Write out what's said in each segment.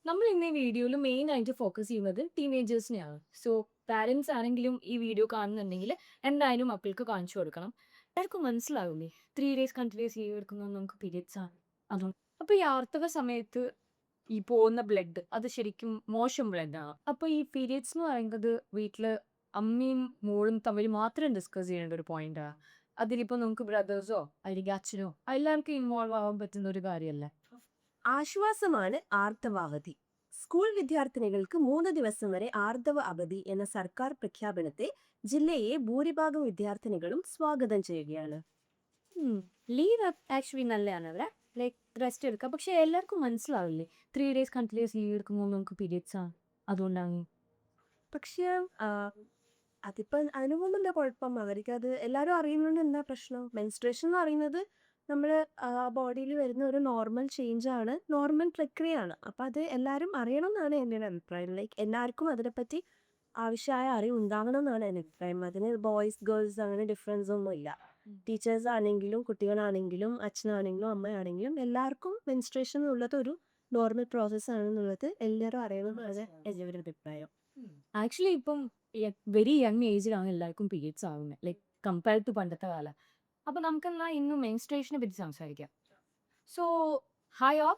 നമ്മൾ ഇന്ന് ഈ വീഡിയോയിൽ മെയിൻ ആയിട്ട് ഫോക്കസ് ചെയ്യുന്നത് ടീനേജേഴ്സിനെയാണ്. സോ പാരൻസ് ആണെങ്കിലും ഈ വീഡിയോ കാണുന്നുണ്ടെങ്കിൽ എന്തായാലും മക്കൾക്ക് കാണിച്ചു കൊടുക്കണം. എല്ലാവർക്കും മനസ്സിലാവില്ലേ 3 ഡേയ്സ് കണ്ടിന്യൂസ് ലീവ് എടുക്കുന്നത് നമുക്ക് പീരിയഡ്സ് ആണ് അതുകൊണ്ട്. അപ്പൊ ഈ ആർത്തവ സമയത്ത് ഈ പോകുന്ന ബ്ലഡ് അത് ശരിക്കും മോശം ബ്ലഡ് ആണ്. അപ്പൊ ഈ പീരിയഡ്സ് എന്ന് പറയുന്നത് വീട്ടില് അമ്മയും മോളും തമ്മിൽ മാത്രം ഡിസ്കസ് ചെയ്യേണ്ട ഒരു പോയിന്റാണ്. അതിലിപ്പോ നമുക്ക് ബ്രദേഴ്സോ അല്ലെങ്കിൽ അച്ഛനോ എല്ലാവർക്കും ഇൻവോൾവ് ആവാൻ പറ്റുന്ന ഒരു കാര്യമല്ലേ. ആശ്വാസമാണ് ആർത്തവ അവധി. സ്കൂൾ വിദ്യാർത്ഥിനികൾക്ക് 3 ദിവസം വരെ ആർത്തവ അവധി എന്ന സർക്കാർ പ്രഖ്യാപനത്തെ ജില്ലയിലെ ഭൂരിഭാഗം വിദ്യാർത്ഥിനികളും സ്വാഗതം ചെയ്യുകയാണ്. ലീവ് ആക്ച്വലി നല്ലതാണ് അവിടെ. ലൈക്ക് റെസ്റ്റ് എടുക്കുക. പക്ഷെ എല്ലാവർക്കും മനസ്സിലാവില്ലേ 3 ഡേയ്സ് കണ്ടിന്യൂസ് ലീവ് എടുക്കുമ്പോൾ നമുക്ക് പീരിയഡ്സ് ആണ് അതുകൊണ്ടാണ്. പക്ഷേ ആ, അതിപ്പോ അതിനൊന്നുമില്ല കുഴപ്പം. അവർക്ക് അത് എല്ലാവരും അറിയുന്നുണ്ട്. എന്താ പ്രശ്നം? മെൻസ്ട്രേഷൻ എന്ന് പറയുന്നത് നമ്മുടെ ബോഡിയിൽ വരുന്ന ഒരു നോർമൽ ചേഞ്ച് ആണ്, നോർമൽ പ്രക്രിയയാണ്. അപ്പൊ അത് എല്ലാവരും അറിയണം എന്നാണ് എൻ്റെ ഒരു അഭിപ്രായം. ലൈക്ക് എല്ലാവർക്കും അതിനെപ്പറ്റി ആവശ്യമായ അറിവ് ഉണ്ടാകണം എന്നാണ് എൻ്റെ അഭിപ്രായം. അതിന് ബോയ്സ് ഗേൾസ് അങ്ങനെ ഡിഫറൻസ് ഒന്നും ഇല്ല. ടീച്ചേഴ്സ് ആണെങ്കിലും കുട്ടികളാണെങ്കിലും അച്ഛനാണെങ്കിലും അമ്മയാണെങ്കിലും എല്ലാവർക്കും മെൻസ്ട്രേഷൻ എന്നുള്ളത് ഒരു നോർമൽ പ്രോസസ്സ് ആണെന്നുള്ളത് എല്ലാവരും അറിയണം എന്നാണ് എൻ്റെ ഒരു അഭിപ്രായം. ആക്ച്വലി ഇപ്പം വെരി യങ് ഏജിലാണ് എല്ലാവർക്കും പീരിയഡ്സ് ആവുന്നത്, ലൈക്ക് കമ്പയർ ടു പണ്ടത്തെ കാലം. അപ്പൊ നമുക്കെന്നാ ഇന്ന് മെൻസ്ട്രേഷനെ പറ്റി സംസാരിക്കാം. So hi all,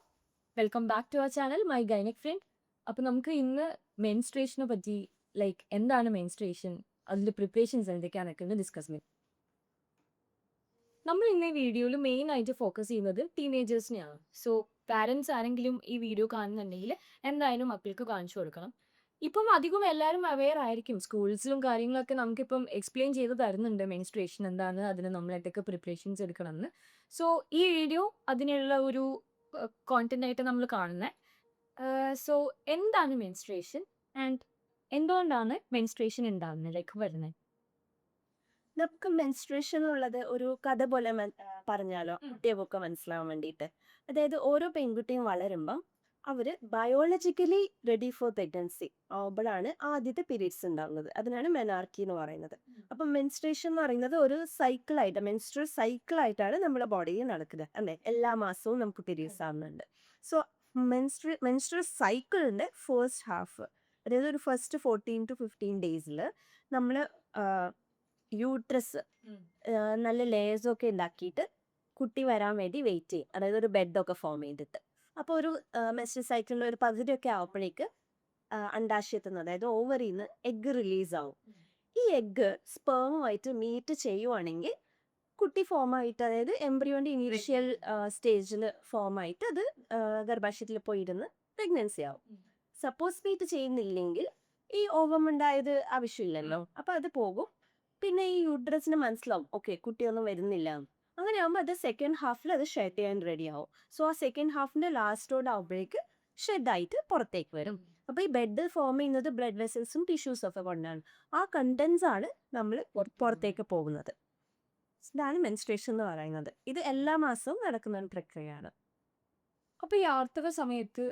welcome back to our channel my gynaec friend. അപ്പൊ നമുക്ക് ഇന്ന് മെൻസ്ട്രേഷനെ പറ്റി, ലൈക്ക് എന്താണ് മെൻസ്ട്രേഷൻ, അതിന്റെ പ്രിപ്പറേഷൻസ് എന്തൊക്കെയാണെന്നൊക്കെ ഒന്ന് ഡിസ്കസ് ചെയ്യാം. നമ്മൾ ഇന്ന് ഈ വീഡിയോയിൽ മെയിൻ ആയിട്ട് ഫോക്കസ് ചെയ്യുന്നത് ടീനേജേഴ്സിനെയാണ്. സോ പാരൻസ് ആരെങ്കിലും ഈ വീഡിയോ കാണുന്നുണ്ടെങ്കിൽ എന്തായാലും മക്കൾക്ക് കാണിച്ചു കൊടുക്കണം. ഇപ്പം അധികം എല്ലാവരും അവെയർ ആയിരിക്കും. സ്കൂൾസിലും കാര്യങ്ങളൊക്കെ നമുക്കിപ്പം എക്സ്പ്ലെയിൻ ചെയ്ത് തരുന്നുണ്ട് മെൻസ്ട്രേഷൻ എന്താണ്, അതിന് നമ്മൾ എന്തൊക്കെ പ്രിപ്പറേഷൻസ് എടുക്കണമെന്ന്. സോ ഈ വീഡിയോ അതിനുള്ള ഒരു കോണ്ടന്റ് ആയിട്ട് നമ്മൾ കാണുന്നത്. സോ എന്താണ് മെൻസ്ട്രേഷൻ ആൻഡ് എന്തുകൊണ്ടാണ് മെൻസ്ട്രേഷൻ ഉണ്ടാകുന്നത്, ലൈക്ക് വരുന്നത്? നമുക്ക് മെൻസ്ട്രേഷൻ എന്നുള്ളത് ഒരു കഥ പോലെ പറഞ്ഞാലോ കുട്ടികൾക്ക് മനസ്സിലാവാൻ വേണ്ടിയിട്ട്. അതായത് ഓരോ പെൺകുട്ടിയും വളരുമ്പം അവര് ബയോളജിക്കലി റെഡി ഫോർ പ്രഗ്നൻസി ആവുമ്പോഴാണ് ആദ്യത്തെ പീരീഡ്സ് ഉണ്ടാകുന്നത്. അതിനാണ് മെനാർക്കി എന്ന് പറയുന്നത്. അപ്പം മെൻസ്ട്രേഷൻ എന്ന് പറയുന്നത് ഒരു സൈക്കിളായിട്ട്, മെൻസ്ട്രൽ സൈക്കിളായിട്ടാണ് നമ്മുടെ ബോഡിയിൽ നടക്കുന്നത് അല്ലേ. എല്ലാ മാസവും നമുക്ക് പീരീഡ്സ് ആവുന്നുണ്ട്. സോ മെൻസ്ട്രൽ സൈക്കിളിന്റെ ഫസ്റ്റ് ഹാഫ്, അതായത് ഒരു ഫസ്റ്റ് 14 to 15 ഡേയ്സിൽ നമ്മൾ യൂട്രസ് നല്ല ലേയേഴ്സൊക്കെ ഉണ്ടാക്കിയിട്ട് കുട്ടി വരാൻ വേണ്ടി വെയിറ്റ് ചെയ്യും. അതായത് ഒരു ബെഡൊക്കെ ഫോം ചെയ്തിട്ട്. അപ്പോൾ ഒരു മെൻസ്ട്രൽ സൈക്കിളിൽ ഒരു പകുതിയൊക്കെ ആവുമ്പോഴേക്ക് അണ്ടാശയത്തിൽ നിന്ന്, അതായത് ഓവറിൽ നിന്ന് എഗ്ഗ് റിലീസ് ആവും. ഈ എഗ്ഗ് സ്പേമുമായിട്ട് മീറ്റ് ചെയ്യുവാണെങ്കിൽ കുട്ടി ഫോം ആയിട്ട്, അതായത് എംബ്രിയോന്റെ ഇനീഷ്യൽ സ്റ്റേജിൽ ഫോം ആയിട്ട് അത് ഗർഭാശയത്തിൽ പോയിരുന്ന് പ്രഗ്നൻസി ആവും. സപ്പോസ് മീറ്റ് ചെയ്യുന്നില്ലെങ്കിൽ ഈ ഓവം ഉണ്ടായത് ആവശ്യമില്ലല്ലോ, അപ്പൊ അത് പോകും. പിന്നെ ഈ യൂട്രസിന് മനസ്സിലാവും ഓക്കെ കുട്ടിയൊന്നും വരുന്നില്ല എന്ന്. അങ്ങനെ ആകുമ്പോൾ അത് സെക്കൻഡ് ഹാഫിൽ അത് ഷെഡ് ചെയ്യാൻ റെഡി ആവും. സോ ആ സെക്കൻഡ് ഹാഫിന്റെ ലാസ്റ്റോട് ആവുമ്പോഴേക്ക് ഷെഡായിട്ട് പുറത്തേക്ക് വരും. അപ്പൊ ഈ ബെഡ് ഫോം ചെയ്യുന്നത് ബ്ലഡ് വെസൽസും ടിഷ്യൂസും ഒക്കെ കൊണ്ടാണ്. ആ കണ്ടൻസ് ആണ് നമ്മൾ പുറത്തേക്ക് പോകുന്നത്. ഇതാണ് മെൻസ്ട്രേഷൻ എന്ന് പറയുന്നത്. ഇത് എല്ലാ മാസവും നടക്കുന്ന ഒരു പ്രക്രിയയാണ്. അപ്പൊ ഈ ആർത്തവ സമയത്ത്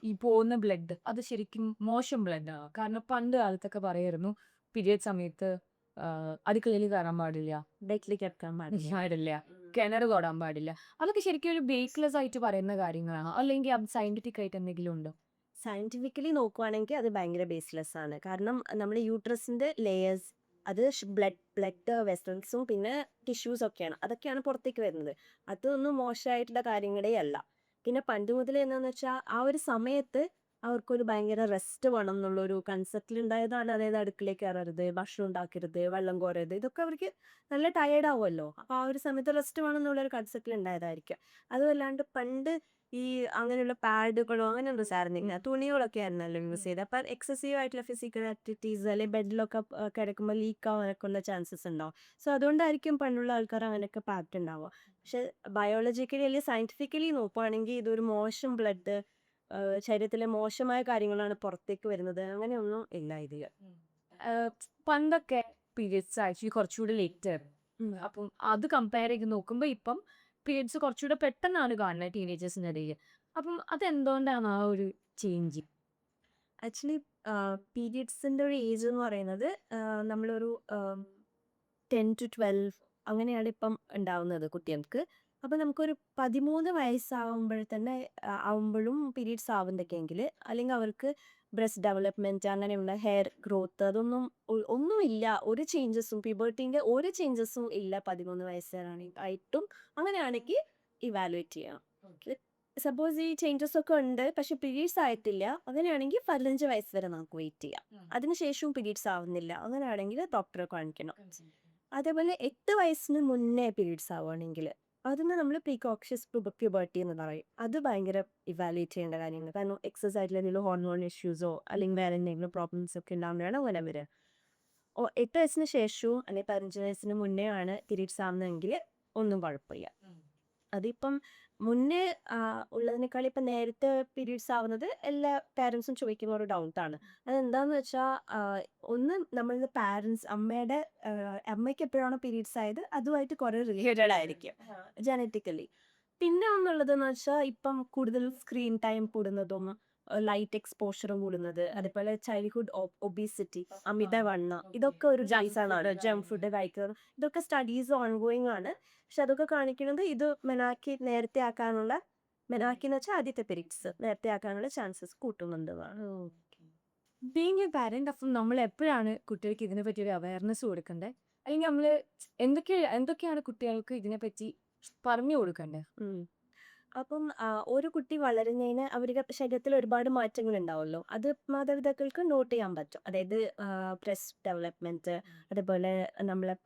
ഈ പോകുന്ന ബ്ലഡ് അത് ശരിക്കും മോശം ബ്ലഡാണ്. കാരണം പണ്ട് കാലത്തൊക്കെ പറയായിരുന്നു പീരിയഡ് സമയത്ത് അടുക്കളയിൽ കയറാൻ പാടില്ല, ഡേറ്റിലേക്ക് എടുക്കാൻ പാടില്ല. പാടില്ല, കിണർ തൊടാൻ പാടില്ല. അതൊക്കെ ശരിക്കും ഒരു ബേസ്ലെസ് ആയിട്ട് പറയുന്ന കാര്യങ്ങളാണ്, അല്ലെങ്കിൽ അത് സയന്റിഫിക് ആയിട്ട് എന്തെങ്കിലും ഉണ്ടോ? സയന്റിഫിക്കലി നോക്കുവാണെങ്കിൽ അത് ഭയങ്കര ബേസ്ലെസ് ആണ്. കാരണം നമ്മുടെ യൂട്രസിന്റെ ലേയേഴ്സ് അത് ബ്ലഡ് വെസൽസും പിന്നെ ടിഷ്യൂസ് ഒക്കെയാണ്, അതൊക്കെയാണ് പുറത്തേക്ക് വരുന്നത്. അതൊന്നും മോശമായിട്ടുള്ള കാര്യങ്ങളേ അല്ല. പിന്നെ പണ്ട് മുതലേ എന്താന്ന് വെച്ചാൽ ആ ഒരു സമയത്ത് അവർക്കൊരു ഭയങ്കര റെസ്റ്റ് വേണം എന്നുള്ളൊരു കൺസെപ്റ്റിൽ ഉണ്ടായതാണ്. അതായത് അടുക്കളയിൽ കയറരുത്, ഭക്ഷണം ഉണ്ടാക്കരുത്, വെള്ളം കോരരുത്, ഇതൊക്കെ അവർക്ക് നല്ല ടയേർഡ് ആവുമല്ലോ. അപ്പോൾ ആ ഒരു സമയത്ത് റെസ്റ്റ് വേണം എന്നുള്ളൊരു കൺസെപ്റ്റിൽ ഉണ്ടായതായിരിക്കും. അതുമല്ലാണ്ട് പണ്ട് ഈ അങ്ങനെയുള്ള പാഡുകളോ അങ്ങനെയൊന്നും സാറിനില്ല, തുണികളൊക്കെ ആയിരുന്നല്ലോ യൂസ് ചെയ്ത്. അപ്പം എക്സസീവ് ആയിട്ടുള്ള ഫിസിക്കൽ ആക്ടിവിറ്റീസ് അല്ലെങ്കിൽ ബെഡിലൊക്കെ കിടക്കുമ്പോൾ ലീക്ക് ആവാനൊക്കെ ഉള്ള ചാൻസസ് ഉണ്ടാവും. സോ അതുകൊണ്ടായിരിക്കും പണ്ടുള്ള ആൾക്കാർ അങ്ങനെയൊക്കെ പാറ്റ് ഉണ്ടാവുക. പക്ഷെ ബയോളജിക്കലി അല്ലെങ്കിൽ സയന്റിഫിക്കലി നോക്കുവാണെങ്കിൽ ഇതൊരു മോശം ബ്ലഡ്, ശരീരത്തിലെ മോശമായ കാര്യങ്ങളാണ് പുറത്തേക്ക് വരുന്നത്, അങ്ങനെയൊന്നും ഇല്ല ഇതിൽ. ആഹ് പണ്ടൊക്കെ പീരിയഡ്സ് ആക്ച്വലി കുറച്ചുകൂടി ലേറ്റ് ആയിരുന്നു. അപ്പം അത് കമ്പയർ ചെയ്ത് നോക്കുമ്പോൾ ഇപ്പം പീരിയഡ്സ് കുറച്ചുകൂടെ പെട്ടെന്നാണ് കാണുന്നത് ടീനേജേഴ്സിൻ്റെ ഇടയിൽ. അപ്പം അതെന്തുകൊണ്ടാണ് ആ ഒരു ചേഞ്ച്? ആക്ച്വലി പീരിയഡ്സിൻ്റെ ഒരു ഏജ് എന്ന് പറയുന്നത് നമ്മളൊരു 10 to 12 അങ്ങനെയാണ് ഇപ്പം ഉണ്ടാവുന്നത് കുട്ടികൾക്ക്. അപ്പോൾ നമുക്കൊരു 13 വയസ്സാവുമ്പോൾ തന്നെ ആവുമ്പോഴും പീരീഡ്സ് ആവുന്നുണ്ടെങ്കിൽ അല്ലെങ്കിൽ അവർക്ക് ബ്രസ്റ്റ് ഡെവലപ്മെൻറ്റ് അങ്ങനെയുള്ള ഹെയർ ഗ്രോത്ത് അതൊന്നും ഒന്നുമില്ല, ഒരു ചേഞ്ചസും പ്യൂബർട്ടീൻ്റെ ഒരു ചേഞ്ചസും ഇല്ല 13 വയസ്സായിട്ടും, അങ്ങനെയാണെങ്കിൽ ഇവാലുവേറ്റ് ചെയ്യണം. സപ്പോസ് ഈ ചേഞ്ചസ് ഒക്കെ ഉണ്ട് പക്ഷെ പീരീഡ്സ് ആയിട്ടില്ല, അങ്ങനെയാണെങ്കിൽ 15 വയസ്സ് വരെ നമുക്ക് വെയിറ്റ് ചെയ്യാം. അതിനുശേഷവും പീരീഡ്സ് ആവുന്നില്ല, അങ്ങനെയാണെങ്കിൽ ഡോക്ടറെ കാണിക്കണം. അതേപോലെ 8 വയസ്സിന് മുന്നേ പീരീഡ്സ് ആവുകയാണെങ്കിൽ അതിന് നമ്മൾ പ്രീകോഷ്യസ് പ്യൂബർട്ടി എന്ന് പറയും. അത് ഭയങ്കര ഇവാലുവേറ്റ് ചെയ്യേണ്ട കാര്യങ്ങൾ. കാരണം എക്സസൈസിൽ എന്തെങ്കിലും ഹോർമോൺ ഇഷ്യൂസോ അല്ലെങ്കിൽ വേറെ എന്തെങ്കിലും പ്രോബ്ലംസ് ഒക്കെ ഉണ്ടാകുമ്പോഴാണ് അങ്ങനെ വരിക. 8 വയസ്സിന് ശേഷവും അല്ലെങ്കിൽ 15 വയസ്സിന് മുന്നേ ആണ് പീരീഡ്സ് ആവുന്നതെങ്കിൽ ഒന്നും കുഴപ്പമില്ല. അതിപ്പം മുന്നേ ഉള്ളതിനേക്കാൾ ഇപ്പം നേരത്തെ പീരീഡ്സ് ആവുന്നത് എല്ലാ പാരൻസും ചോദിക്കുന്ന ഒരു ഡൗട്ടാണ്. അതെന്താന്ന് വെച്ചാൽ ഒന്ന് നമ്മളുടെ പാരൻസ് അമ്മയ്ക്ക് എപ്പോഴാണോ പീരീഡ്സ് ആയത് അതുമായിട്ട് കുറേ റിലേറ്റഡ് ആയിരിക്കും ജനറ്റിക്കലി. പിന്നെ ഒന്നുള്ളതെന്ന് വെച്ചാൽ ഇപ്പം കൂടുതൽ സ്ക്രീൻ ടൈം കൂടുന്നതും ലൈറ്റ് എക്സ്പോഷർ കൂടുന്നത്, അതേപോലെ ചൈൽഡ്ഹുഡ് ഒബീസിറ്റി, അമിതവണ്ണം, ഇതൊക്കെ ഒരു റീസണാണ്. ജങ്ക് ഫുഡ് കഴിക്കുന്നത്, ഇതൊക്കെ സ്റ്റഡീസ് ഓൺഗോയിങ് ആണ്. പക്ഷെ അതൊക്കെ കാണിക്കുന്നത് ഇത് നേരത്തെ ആക്കാനുള്ള മെനാക്കി എന്ന് വെച്ചാൽ ആദ്യത്തെ പീരീഡ്സ് നേരത്തെ ആക്കാനുള്ള ചാൻസസ് കൂട്ടുന്നുണ്ടെന്നാണ്. ബീങ് എ പാരന്റ്, അപ്പം നമ്മൾ എപ്പോഴാണ് കുട്ടികൾക്ക് ഇതിനെ പറ്റി ഒരു അവയർനെസ് കൊടുക്കേണ്ടത്, അല്ലെങ്കിൽ നമ്മൾ എന്തൊക്കെയാണ് കുട്ടികൾക്ക് ഇതിനെപ്പറ്റി പറഞ്ഞു കൊടുക്കേണ്ടത്? അപ്പം ഒരു കുട്ടി വളരുന്നതിന് അവരുടെ ശരീരത്തിൽ ഒരുപാട് മാറ്റങ്ങൾ ഉണ്ടാവുമല്ലോ, അത് മാതാപിതാക്കൾക്ക് നോട്ട് ചെയ്യാൻ പറ്റും. അതായത് ബ്രസ്റ്റ് ഡെവലപ്മെന്റ്, അതേപോലെ നമ്മളെ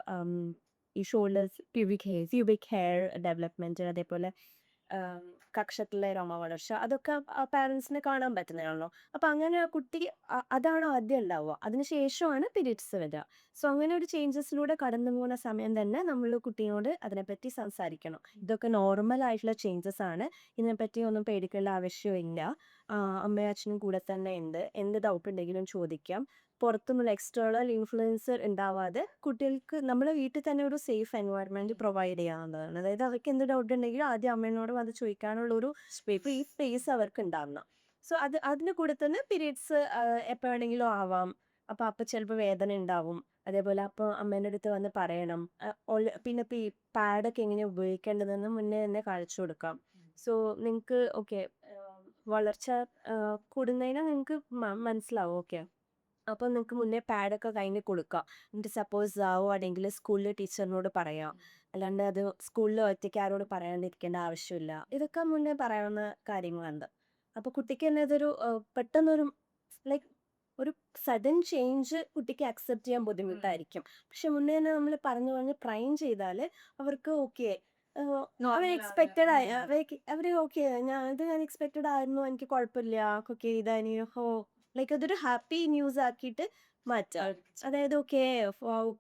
ഈ ഷോൾഡേഴ്സ് പ്യൂബിക് ഹെയർ ഡെവലപ്മെന്റ്, അതേപോലെ കക്ഷത്തിലെ രോമ വളർച്ച, അതൊക്കെ പാരൻസിന് കാണാൻ പറ്റുന്നതാണല്ലോ. അപ്പം അങ്ങനെ ആ കുട്ടി അതാണ് ആദ്യം ഉണ്ടാവുക, അതിനുശേഷമാണ് പീരീഡ്സ് വരിക. സോ അങ്ങനെ ഒരു ചേഞ്ചസിലൂടെ കടന്നു പോകുന്ന സമയം തന്നെ നമ്മൾ കുട്ടിയോട് അതിനെപ്പറ്റി സംസാരിക്കണം. ഇതൊക്കെ നോർമൽ ആയിട്ടുള്ള ചേഞ്ചസ് ആണ്, ഇതിനെപ്പറ്റി ഒന്നും പേടിക്കേണ്ട ആവശ്യമില്ല. അമ്മയും അച്ഛനും കൂടെ തന്നെ ഉണ്ട്, എന്ത് ഡൗട്ട് ഉണ്ടെങ്കിലും ചോദിക്കാം. പുറത്തുനിന്നുള്ള എക്സ്റ്റേണൽ ഇൻഫ്ലുവൻസർ ഉണ്ടാവാതെ കുട്ടികൾക്ക് നമ്മളെ വീട്ടിൽ തന്നെ ഒരു സേഫ് എൻവയറമെൻറ്റ് പ്രൊവൈഡ് ചെയ്യാവുന്നതാണ്. അതായത് അവർക്ക് എന്ത് ഡൗട്ട് ഉണ്ടെങ്കിലും ആദ്യം അമ്മേനോട് വന്ന് ചോദിക്കാനുള്ള ഒരു ഫ്രീ സ്പേസ് അവർക്ക് ഉണ്ടാവണം. സോ അതിന് കൂടെ തന്നെ പീരീഡ്സ് എപ്പോൾ വേണമെങ്കിലും ആവാം. അപ്പോൾ ചിലപ്പോൾ വേദന ഉണ്ടാവും, അതേപോലെ അപ്പോൾ അമ്മേൻ്റെ അടുത്ത് വന്ന് പറയണം. പിന്നെ ഇപ്പോൾ ഈ പാഡൊക്കെ എങ്ങനെ ഉപയോഗിക്കേണ്ടതെന്ന് മുന്നേ തന്നെ കാണിച്ചു കൊടുക്കാം. സോ നിങ്ങൾക്ക് വളർച്ച കൂടുന്നതിന് നിങ്ങൾക്ക് മനസ്സിലാവും. അപ്പോൾ നിങ്ങൾക്ക് മുന്നേ പാഡൊക്കെ കയ്യിൽ കൊടുക്കാം. എന്നിട്ട് സപ്പോസ് ആവുകയാണെങ്കിൽ സ്കൂളിൽ ടീച്ചറിനോട് പറയാം. അല്ലാണ്ട് അത് സ്കൂളിൽ ഒറ്റയ്ക്ക് ആരോട് പറയാണ്ടിരിക്കേണ്ട ആവശ്യമില്ല. ഇതൊക്കെ മുന്നേ പറയാവുന്ന കാര്യങ്ങളുണ്ട്. അപ്പോൾ കുട്ടിക്ക് തന്നെ ഇതൊരു പെട്ടെന്നൊരു ലൈക്ക് ഒരു സഡൻ ചേഞ്ച് കുട്ടിക്ക് അക്സെപ്റ്റ് ചെയ്യാൻ ബുദ്ധിമുട്ടായിരിക്കും. പക്ഷെ മുന്നേ തന്നെ നമ്മൾ പറഞ്ഞ് പ്രൈം ചെയ്താൽ അവർക്ക് അവർ എക്സ്പെക്റ്റഡ് ആയി അവർ ഞാൻ എക്സ്പെക്റ്റഡ് ആയിരുന്നു, എനിക്ക് കുഴപ്പമില്ല, ഇതായി ലൈക്ക് അതൊരു ഹാപ്പി ന്യൂസ് ആക്കിയിട്ട് മാറ്റാം. അതായത്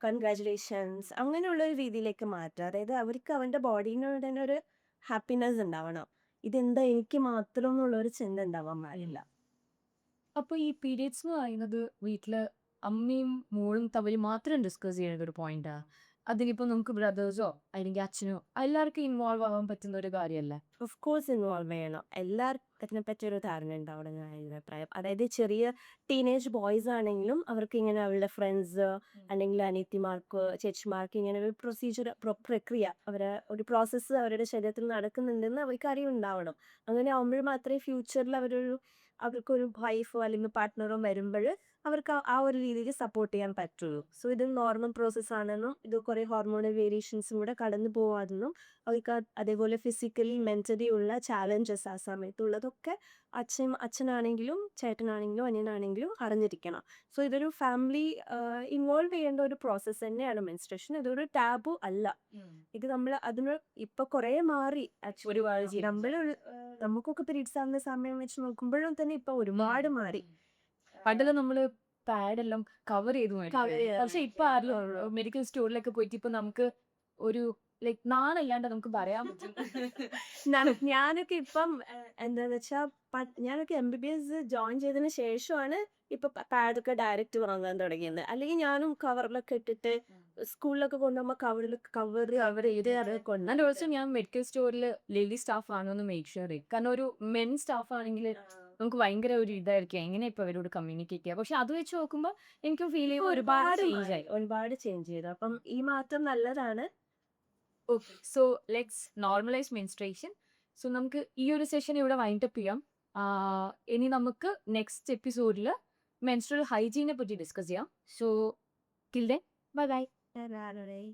കൺഗ്രാറ്റുലേഷൻസ് അങ്ങനെയുള്ള ഒരു രീതിയിലേക്ക് മാറ്റാം. അതായത് അവർക്ക് അവൻ്റെ ബോഡീനോട് തന്നെ ഒരു ഹാപ്പിനെസ് ഉണ്ടാവണം. ഇതെന്താ എനിക്ക് മാത്രം എന്നുള്ളൊരു ചിന്ത ഉണ്ടാവാൻ പാടില്ല. അപ്പോൾ ഈ പീരിയഡ്സ് എന്ന് പറയുന്നത് വീട്ടിൽ അമ്മയും മോളും തമ്മിൽ മാത്രം ഡിസ്കസ് ചെയ്യുന്ന ഒരു പോയിന്റാണ്. അതിനിപ്പോൾ നമുക്ക് ബ്രദേഴ്സോ അല്ലെങ്കിൽ അച്ഛനോ എല്ലാവർക്കും ഇൻവോൾവ് ആവാൻ പറ്റുന്ന ഒരു കാര്യമല്ലേ? ഓഫ് കോഴ്സ് ഇൻവോൾവ് ചെയ്യണം. എല്ലാവർക്കും അതിനെപ്പറ്റി ഒരു ധാരണ ഉണ്ടാവണം എന്നാണ് എൻ്റെ അഭിപ്രായം. അതായത് ചെറിയ ടീനേജ് ബോയ്സ് ആണെങ്കിലും അവർക്ക് ഇങ്ങനെ അവരുടെ ഫ്രണ്ട്സ് അല്ലെങ്കിൽ അനിയത്തിമാർക്ക് ചേച്ചിമാർക്ക് ഇങ്ങനെ ഒരു പ്രക്രിയ ഒരു പ്രോസസ്സ് അവരുടെ ശരീരത്തിൽ നടക്കുന്നുണ്ടെന്ന് അവർക്ക് അറിവുണ്ടാവണം. അങ്ങനെ ആകുമ്പോൾ മാത്രമേ ഫ്യൂച്ചറിൽ അവർക്കൊരു വൈഫോ അല്ലെങ്കിൽ പാർട്ട്ണറോ വരുമ്പോൾ അവർക്ക് ആ ഒരു രീതിയിൽ സപ്പോർട്ട് ചെയ്യാൻ പറ്റുള്ളൂ. സോ ഇത് നോർമൽ പ്രോസസ്സാണെന്നും ഇത് കുറേ ഹോർമോണൽ വേരിയേഷൻസും കൂടെ കടന്നു പോകാതെന്നും അവർക്ക് അതേപോലെ ഫിസിക്കലി മെൻ്റലി ഉള്ള ചാലഞ്ചസ് ആ സമയത്തുള്ളതൊക്കെ അച്ഛനാണെങ്കിലും ചേട്ടനാണെങ്കിലും അനിയനാണെങ്കിലും അറിഞ്ഞിരിക്കണം. സോ ഇതൊരു ഫാമിലി ഇൻവോൾവ് ചെയ്യേണ്ട ഒരു പ്രോസസ്സ് തന്നെയാണ് മെൻസ്ട്രേഷൻ. ഇതൊരു ടാബു അല്ല. ഇത് നമ്മൾ അതിന് ഇപ്പം കുറേ മാറി. ആക്ച്വലി നമുക്കൊക്കെ പീരീഡ്സ് ആവുന്ന സമയം വെച്ച് നോക്കുമ്പോഴും തന്നെ ഇപ്പം ഒരുപാട് മാറി. പണ്ടെല്ലാം നമ്മൾ പാഡെല്ലാം കവർ ചെയ്തു പക്ഷെ ഇപ്പൊ ആരെങ്കിലും മെഡിക്കൽ സ്റ്റോറിലൊക്കെ പോയിട്ട് ഇപ്പൊ നമുക്ക് ഒരു ലൈക് നാണല്ലാണ്ട് നമുക്ക് പറയാൻ പറ്റും. ഞാനൊക്കെ ഇപ്പം എന്താന്ന് വെച്ചാൽ ഞാനൊക്കെ MBBS ജോയിൻ ചെയ്തതിന് ശേഷമാണ് ഇപ്പൊ പാഡൊക്കെ ഡയറക്റ്റ് വാങ്ങാൻ തുടങ്ങിയത്. അല്ലെങ്കിൽ ഞാനും കവറിലൊക്കെ ഇട്ടിട്ട് സ്കൂളിലൊക്കെ കൊണ്ടുപോകുമ്പോൾ കവർ ചെയ്ത് അത് ആൻഡ് ഓൾസോ ഞാൻ മെഡിക്കൽ സ്റ്റോറിൽ ലേഡി സ്റ്റാഫ് ആണെന്ന് മേക്ക് ഷുവർ ചെയ്യും. കാരണം ഒരു മെൻ സ്റ്റാഫ് ആണെങ്കിൽ നമുക്ക് ഭയങ്കര ഒരു ഇതായിരിക്കും എങ്ങനെ ഇപ്പൊ അവരോട് കമ്മ്യൂണിക്കേറ്റ് ചെയ്യാം. പക്ഷെ അത് വെച്ച് നോക്കുമ്പോൾ എനിക്ക് ഫീൽ ചെയ്യുമ്പോൾ ഒരുപാട് ചേഞ്ച് ആയി. ഒരുപാട് ചേഞ്ച് ചെയ്തു. അപ്പം ഈ മാറ്റം നല്ലതാണ്. Okay. So let's normalise menstruation. So നമുക്ക് ഈ ഒരു സെഷൻ ഇവിടെ വൈൻഡ് അപ്പ് ചെയ്യാം. ഇനി നമുക്ക് നെക്സ്റ്റ് എപ്പിസോഡിൽ മെൻസ്ട്രൽ ഹൈജീനെ പറ്റി ഡിസ്കസ് ചെയ്യാം. So till then bye bye. Ta-ra-ra-ray.